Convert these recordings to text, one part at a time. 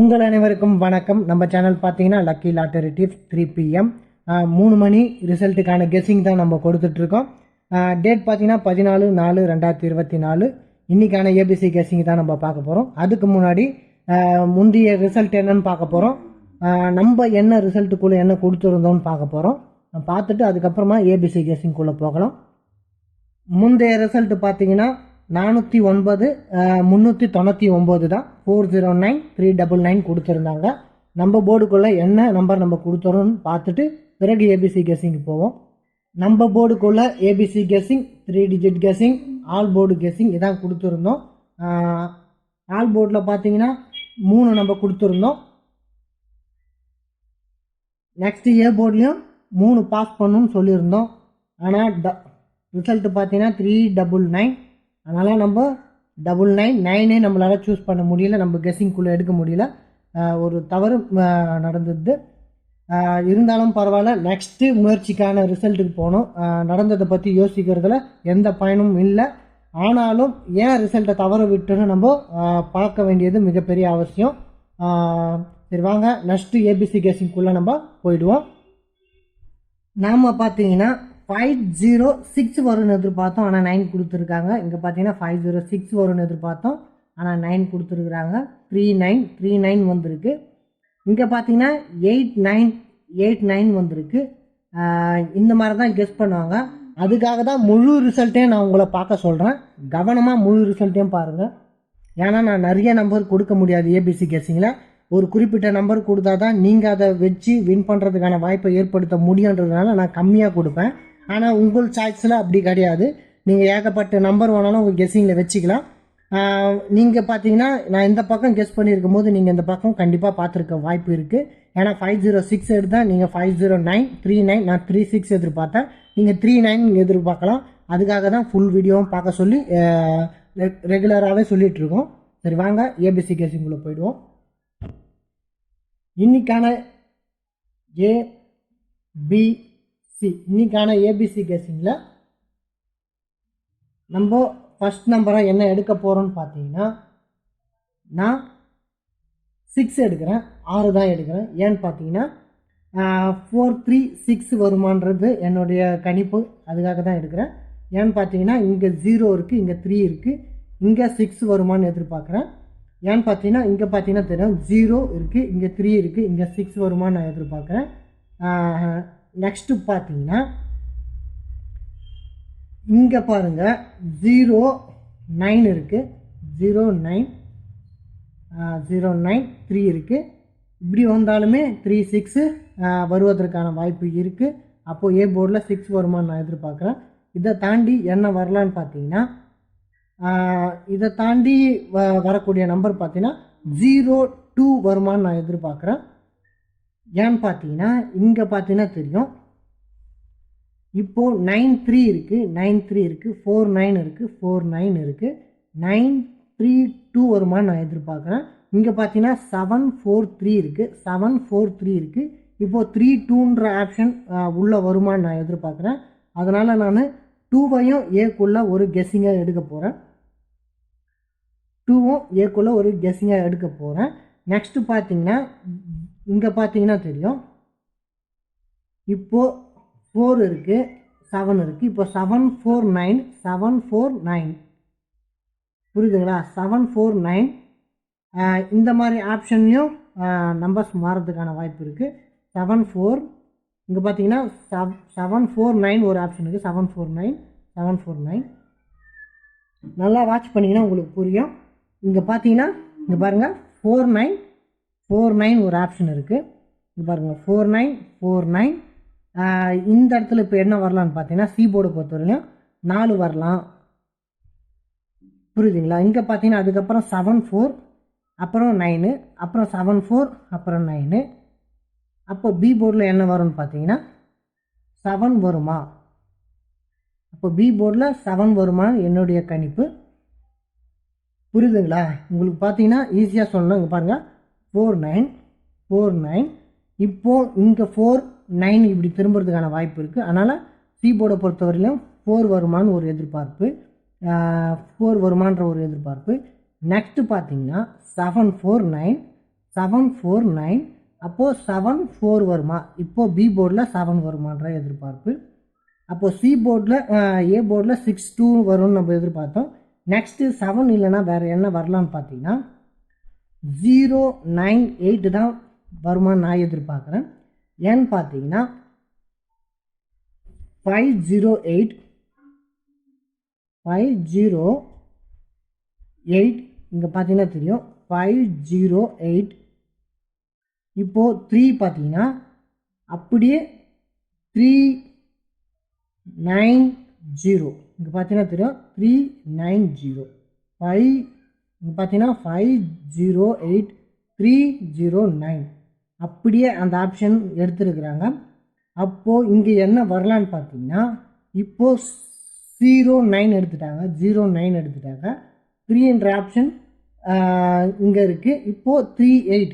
உங்கள் அனைவருக்கும் வணக்கம். நம்ம சேனல் பார்த்தீங்கன்னா லக்கி லாட்டரி டிப்ஸ் 3 PM 3 மணி ரிசல்ட்டுக்கான கெஸ்ஸிங் தான் நம்ம கொடுத்துட்ருக்கோம். டேட் பார்த்தீங்கன்னா 14/4/2024. இன்றைக்கான ஏபிசி கெஸ்ஸிங் தான் நம்ம பார்க்க போகிறோம். அதுக்கு முன்னாடி முந்தைய ரிசல்ட் என்னன்னு பார்க்க போகிறோம். நம்ம என்ன ரிசல்ட்டுக்குள்ளே என்ன கொடுத்துருந்தோம்னு பார்க்க போகிறோம். பார்த்துட்டு அதுக்கப்புறமா ஏபிசி கெஸ்ஸிங்குள்ளே போகலாம். முந்தைய ரிசல்ட் பார்த்தீங்கன்னா 409 399 தான். 409 399 கொடுத்துருந்தாங்க. நம்ம போர்டுக்குள்ளே என்ன நம்பர் நம்ம கொடுத்துறோம்னு பார்த்துட்டு பிறகு ஏபிசி கெஸ்ஸிங் போவோம். நம்ம போர்டுக்குள்ளே ABC guessing 3 digit guessing all board guessing இதான் கொடுத்துருந்தோம். ஆல் போர்டில் பார்த்தீங்கன்னா 3 நம்ம கொடுத்துருந்தோம். நெக்ஸ்ட் ஏ போர்ட்லேயும் 3 பாஸ் பண்ணணும்னு சொல்லியிருந்தோம். ஆனால் ரிசல்ட் பார்த்தீங்கன்னா 399. அதனால் நம்ம 999 நம்மளால் சூஸ் பண்ண முடியல, நம்ம கெஸ்ஸிங்குள்ளே எடுக்க முடியல. ஒரு தவறு நடந்தது. இருந்தாலும் பரவாயில்ல, நெக்ஸ்ட்டு முயற்சிக்கான ரிசல்ட்டுக்கு போகணும். நடந்ததை பற்றி யோசிக்கிறதுல எந்த பயனும் இல்லை. ஆனாலும் ஏன் ரிசல்ட்டை தவற விட்டுன்னு நம்ம பார்க்க வேண்டியது மிகப்பெரிய அவசியம். சரி வாங்க நெக்ஸ்ட்டு ஏபிசி கெஸ்ஸிங்குள்ளே நம்ம போயிடுவோம். நாம் பார்த்தீங்கன்னா 506 வரும்னு எதிர்பார்த்தோம், ஆனால் 9 கொடுத்துருக்காங்க. இங்கே பார்த்தீங்கன்னா 506 வரும்னு எதிர்பார்த்தோம், ஆனால் 9 கொடுத்துருக்குறாங்க. 3939 வந்திருக்கு. இங்கே பார்த்தீங்கன்னா 8989 வந்திருக்கு. இந்த மாதிரி தான் கெஸ் பண்ணுவாங்க. அதுக்காக தான் முழு ரிசல்ட்டையும் நான் உங்களை பார்க்க சொல்கிறேன். கவனமாக முழு ரிசல்ட்டையும் பாருங்கள். ஏன்னா நான் நிறைய நம்பர் கொடுக்க முடியாது ஏபிசி கெஸ்ஸிங்கில். ஒரு குறிப்பிட்ட நம்பர் கொடுத்தா தான் நீங்கள் அதை வச்சு வின் பண்ணுறதுக்கான வாய்ப்பை ஏற்படுத்த முடியுன்றதுனால நான் கம்மியாக கொடுப்பேன். ஆனால் உங்கள் சாய்ஸில் அப்படி கிடையாது. நீங்கள் ஏகப்பட்ட நம்பர் வேணாலும் உங்கள் கெஸ்ஸிங்கில் வச்சுக்கலாம். நீங்கள் பார்த்தீங்கன்னா நான் இந்த பக்கம் கெஸ் பண்ணியிருக்கும் போது நீங்கள் இந்த பக்கம் கண்டிப்பாக பார்த்துருக்க வாய்ப்பு இருக்குது. ஏன்னா 506 எடுத்தால் நீங்கள் 509 39 நான் 36 எதிர்பார்த்தேன். நீங்கள் 39 எதிர்பார்க்கலாம். அதுக்காக தான் ஃபுல் வீடியோவும் பார்க்க சொல்லி ரெகுலராகவே சொல்லிகிட்ருக்கோம். சரி வாங்க ஏபிசி கெஸ்ஸிங்குள்ளே போயிடுவோம். இன்னைக்கான இன்னைக்கான ஏபிசி கெஸ்ஸிங்கில் நம்ம ஃபஸ்ட் நம்பராக என்ன எடுக்க போகிறோன்னு பார்த்தீங்கன்னா நான் 6 எடுக்கிறேன், 6 தான் எடுக்கிறேன். ஏன்னு பார்த்தீங்கன்னா 436 வருமானது என்னுடைய கணிப்பு. அதுக்காக தான் எடுக்கிறேன். ஏன்னு பார்த்தீங்கன்னா இங்கே 0 இருக்குது, இங்கே 3 இருக்குது, இங்கே 6 வருமானு எதிர்பார்க்குறேன். ஏன்னு பார்த்தீங்கன்னா இங்கே பார்த்தீங்கன்னா தெரியும் 0 இருக்குது, இங்கே 3 இருக்குது, இங்கே 6 வருமானு நான் எதிர்பார்க்குறேன். நெக்ஸ்ட்டு பார்த்தீங்கன்னா இங்கே பாருங்கள் 09 இருக்குது, 09 3 இருக்குது. இப்படி வந்தாலுமே 36 வருவதற்கான வாய்ப்பு இருக்குது. அப்போது ஏ போர்டில் 6 வருமானு நான் எதிர்பார்க்குறேன். இதை தாண்டி என்ன வரலான்னு பார்த்தீங்கன்னா இதை தாண்டி வரக்கூடிய நம்பர் பார்த்தீங்கன்னா 02 வருமானு நான் எதிர்பார்க்குறேன். ஏன்னு பார்த்தீங்கன்னா இங்கே பார்த்தீங்கன்னா தெரியும் இப்போது 93 இருக்குது, 93 இருக்குது, 49 இருக்குது, 49 இருக்குது, 932 வருமானு நான் எதிர்பார்க்குறேன். இங்கே பார்த்தீங்கன்னா 743 இருக்குது, 743 இருக்குது. இப்போது 32ன்ற ஆப்ஷன் உள்ள வருமானு நான் எதிர்பார்க்குறேன். அதனால் நான் 2வையும் ஏக்குள்ளே ஒரு கெஸ்ஸிங்காக எடுக்க போகிறேன். 2வும் ஏக்குள்ளே ஒரு கெஸ்ஸிங்காக எடுக்க போகிறேன். நெக்ஸ்ட்டு பார்த்தீங்கன்னா இங்கே பார்த்தீங்கன்னா தெரியும் இப்போது 4 இருக்குது, 7 இருக்குது. இப்போ 749 புரியுதுங்களா? 749 இந்த மாதிரி ஆப்ஷன்லையும் நம்பர்ஸ் மாறதுக்கான வாய்ப்பு இருக்குது. 74 இங்கே பார்த்தீங்கன்னா 749 ஒரு ஆப்ஷன் இருக்குது. 749 நல்லா வாட்ச் பண்ணிங்கன்னா உங்களுக்கு புரியும். இங்கே பார்த்தீங்கன்னா இங்கே பாருங்கள் 49 ஒரு ஆப்ஷன் இருக்குது. இங்கே பாருங்கள் 49 இந்த இடத்துல இப்போ என்ன வரலான்னு பார்த்தீங்கன்னா சி போர்டை பொறுத்தவரையிலும் 4 வரலாம். புரியுதுங்களா? இங்கே பார்த்தீங்கன்னா அதுக்கப்புறம் 74 அப்புறம் 9 அப்புறம் 74 அப்புறம் 9. அப்போ பி போர்டில் என்ன வரும்னு பார்த்தீங்கன்னா 7 வருமா? அப்போ பி போர்டில் 7 வருமா என்னுடைய கணிப்பு. புரியுதுங்களா? உங்களுக்கு பார்த்தீங்கன்னா ஈஸியாக சொல்லணும். இங்கே பாருங்கள் 49 இப்போது இங்கே 49 இப்படி திரும்புறதுக்கான வாய்ப்பு இருக்குது. அதனால் சி போர்டை பொறுத்தவரையிலும் 4 வருமானு ஒரு எதிர்பார்ப்பு, 4 வருமானன்ற ஒரு எதிர்பார்ப்பு. நெக்ஸ்ட்டு பார்த்தீங்கன்னா 749 7 4 9. அப்போது 7 4 வருமா? இப்போது பி போர்டில் 7 வருமான்ற எதிர்பார்ப்பு. அப்போது சி போர்டில் ஏ போர்டில் 6 2 வரும்னு நம்ம எதிர்பார்த்தோம். நெக்ஸ்ட்டு 7 இல்லைன்னா வேறு என்ன வரலான்னு பார்த்தீங்கன்னா 0 9 8 தான் வருமானு நான் எதிர்பார்க்குறேன். ஏன்னு பார்த்தீங்கன்னா 508 இங்கே பார்த்தீங்கன்னா தெரியும் 508. இப்போது 3 பார்த்தீங்கன்னா அப்படியே 390 இங்கே பார்த்தீங்கன்னா தெரியும் 390. 5 இங்கே பார்த்தீங்கன்னா 508 309 அப்படியே அந்த ஆப்ஷன் எடுத்துருக்குறாங்க. அப்போது இங்கே என்ன வரலான்னு பார்த்தீங்கன்னா இப்போது 09 எடுத்துட்டாங்க, 09 எடுத்துட்டாங்க. 3 என்ற ஆப்ஷன் இங்கே இருக்குது. இப்போது 38,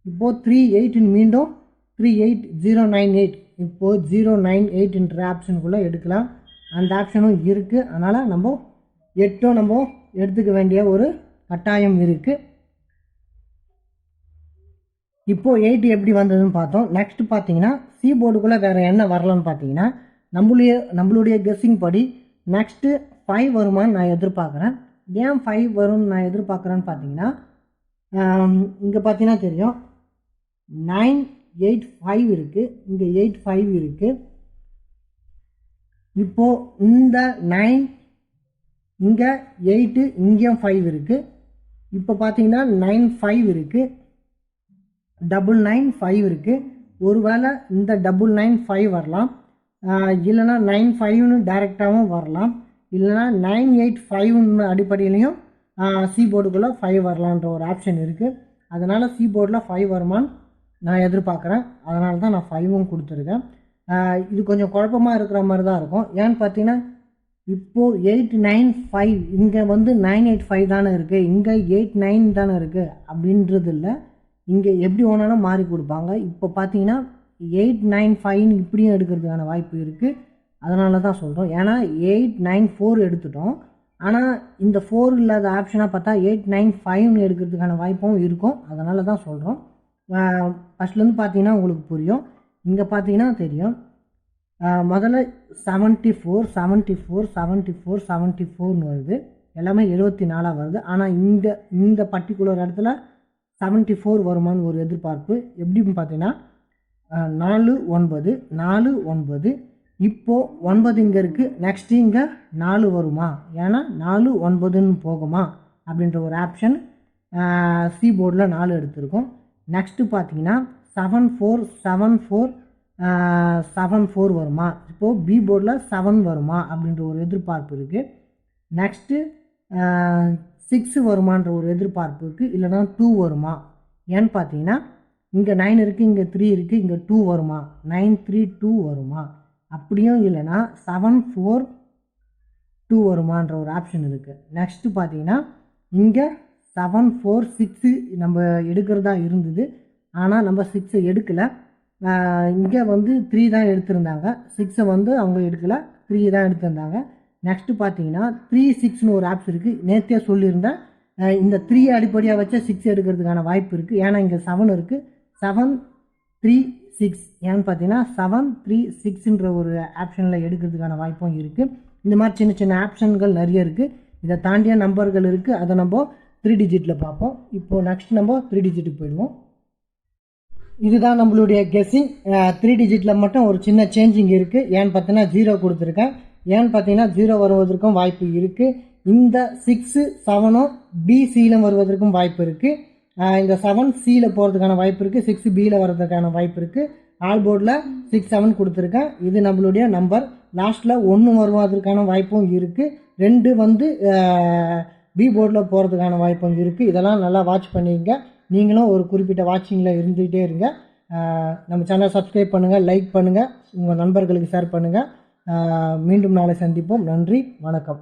இப்போது 38 மீண்டும் 38098 இப்போது 098 என்ற ஆப்ஷனுக்குள்ளே எடுக்கலாம். அந்த ஆப்ஷனும் இருக்குது. அதனால் நம்ம 8 நம்ம எடுத்துக்க வேண்டிய ஒரு கட்டாயம் இருக்குது. இப்போது 8 எப்படி வந்ததுன்னு பார்த்தோம். நெக்ஸ்ட் பார்த்தீங்கன்னா சி போர்டுக்குள்ளே வேறு என்ன வரலான்னு பார்த்தீங்கன்னா நம்மளுடைய கெஸ்ஸிங் படி நெக்ஸ்ட்டு 5 வருமானு நான் எதிர்பார்க்குறேன். ஏன் 5 வரும்னு நான் எதிர்பார்க்குறேன்னு பார்த்தீங்கன்னா இங்கே பார்த்தீங்கன்னா தெரியும் 985 இருக்குது, இங்கே 85 இருக்குது. இப்போது இந்த 9 இங்கே 8 இங்கேயும் 5 இருக்குது. இப்போ பார்த்தீங்கன்னா 95 இருக்குது, 995 இருக்குது. ஒருவேளை இந்த 995 வரலாம், இல்லைனா 95ன்னு டைரெக்டாகவும் வரலாம், இல்லைனா 985 அடிப்படையிலையும் சி போர்டுக்குள்ளே 5 வரலான்ற ஒரு ஆப்ஷன் இருக்குது. அதனால் சி போர்டில் 5 வருமானு நான் எதிர்பார்க்குறேன். அதனால தான் நான் 5ம் கொடுத்துருக்கேன். இது கொஞ்சம் குழப்பமாக இருக்கிற மாதிரி தான் இருக்கும். ஏன்னு பார்த்தீங்கன்னா இப்போது 895 இங்கே வந்து 985 தானே இருக்குது, இங்கே 89 தானே இருக்குது அப்படின்றது இல்லை. இங்கே எப்படி வேணாலும் மாறி கொடுப்பாங்க. இப்போ பார்த்தீங்கன்னா 895 இப்படியும் எடுக்கிறதுக்கான வாய்ப்பு இருக்குது. அதனால தான் சொல்கிறோம். ஏன்னா 894 எடுத்துட்டோம், ஆனால் இந்த 4 இல்லாத ஆப்ஷனாக பார்த்தா 895 எடுக்கிறதுக்கான வாய்ப்பும் இருக்கும். அதனால தான் சொல்கிறோம். ஃபஸ்ட்லேருந்து பார்த்தீங்கன்னா உங்களுக்கு புரியும். இங்கே பார்த்தீங்கன்னா தெரியும் முதல்ல 74 74 74 74ன்னு வருது, எல்லாமே 74 வருது. ஆனால் இந்த பர்டிகுலர் இடத்துல 74 வருமானு ஒரு எதிர்பார்ப்பு. எப்படின்னு பார்த்தீங்கன்னா 4 9 4 9. இப்போது 9 இங்கே இருக்குது, நெக்ஸ்ட்டு இங்கே 4 வருமா? ஏன்னா 4 9ன்னு போகுமா அப்படின்ற ஒரு ஆப்ஷன் சி போர்டில் 4 எடுத்திருக்கோம். நெக்ஸ்ட்டு பார்த்தீங்கன்னா 74 வருமா? இப்போது பி போர்டில் 7 வருமா அப்படின்ற ஒரு எதிர்பார்ப்பு இருக்குது. நெக்ஸ்ட்டு 6 வருமான்ற ஒரு எதிர்பார்ப்பு இருக்குது, இல்லைனா 2 வருமா? ஏன்னு பார்த்தீங்கன்னா இங்கே 9 இருக்குது, இங்கே 3 இருக்குது, இங்கே 2 வருமா? 932 வருமா? அப்படியும் இல்லைனா 742 வருமான்ற ஒரு ஆப்ஷன் இருக்குது. நெக்ஸ்ட்டு பார்த்தீங்கன்னா இங்கே 746 நம்ம எடுக்கிறதா இருந்தது, ஆனால் நம்ம 6 எடுக்கலை. இங்கே வந்து 3 தான் எடுத்திருந்தாங்க, 6 வந்து அவங்க எடுக்கலை, 3 தான் எடுத்திருந்தாங்க. நெக்ஸ்ட்டு பார்த்தீங்கன்னா 36ன்னு ஒரு ஆப்ஸ் இருக்குது. நேற்றே சொல்லியிருந்தேன், இந்த 3 அடிப்படையாக வச்சா 6 எடுக்கிறதுக்கான வாய்ப்பு இருக்குது. ஏன்னா இங்கே 7 இருக்குது, 736. ஏன்னு பார்த்தீங்கன்னா 736ன்ற ஒரு ஆப்ஷனில் எடுக்கிறதுக்கான வாய்ப்பும் இருக்குது. இந்த மாதிரி சின்ன சின்ன ஆப்ஷன்கள் நிறைய இருக்குது. இதை தாண்டிய நம்பர்கள் இருக்குது, அதை நம்ம 3 டிஜிட்டில் பார்ப்போம். இப்போது நெக்ஸ்ட் நம்ம 3 டிஜிட்டுக்கு போயிடுவோம். இதுதான் நம்மளுடைய கெஸ்ஸிங். 3 டிஜிட்டில் மட்டும் ஒரு சின்ன சேஞ்சிங் இருக்குது. ஏன்னு பார்த்தீங்கன்னா 0 கொடுத்துருக்கேன். ஏன்னு பார்த்தீங்கன்னா 0 வருவதற்கும் வாய்ப்பு இருக்குது. இந்த 6 7 பிசியில் வருவதற்கும் வாய்ப்பு இருக்குது. இந்த 7 சியில் போகிறதுக்கான வாய்ப்பு இருக்குது, 6 பியில் வர்றதுக்கான வாய்ப்பு இருக்குது. ஆல் போர்டில் 6 7 கொடுத்துருக்கேன். இது நம்மளுடைய நம்பர். லாஸ்ட்டில் 1 வருவதற்கான வாய்ப்பும் இருக்குது, 2 வந்து பி போர்டில் போகிறதுக்கான வாய்ப்பும் இருக்குது. இதெல்லாம் நல்லா வாட்ச் பண்ணிங்க. நீங்களும் ஒரு குறிப்பிட்ட வாட்சிங்கில் இருந்துகிட்டே இருங்க. நம்ம சேனலை சப்ஸ்கிரைப் பண்ணுங்கள், லைக் பண்ணுங்கள், உங்கள் நண்பர்களுக்கு ஷேர் பண்ணுங்கள். மீண்டும் நாளை சந்திப்போம். நன்றி, வணக்கம்.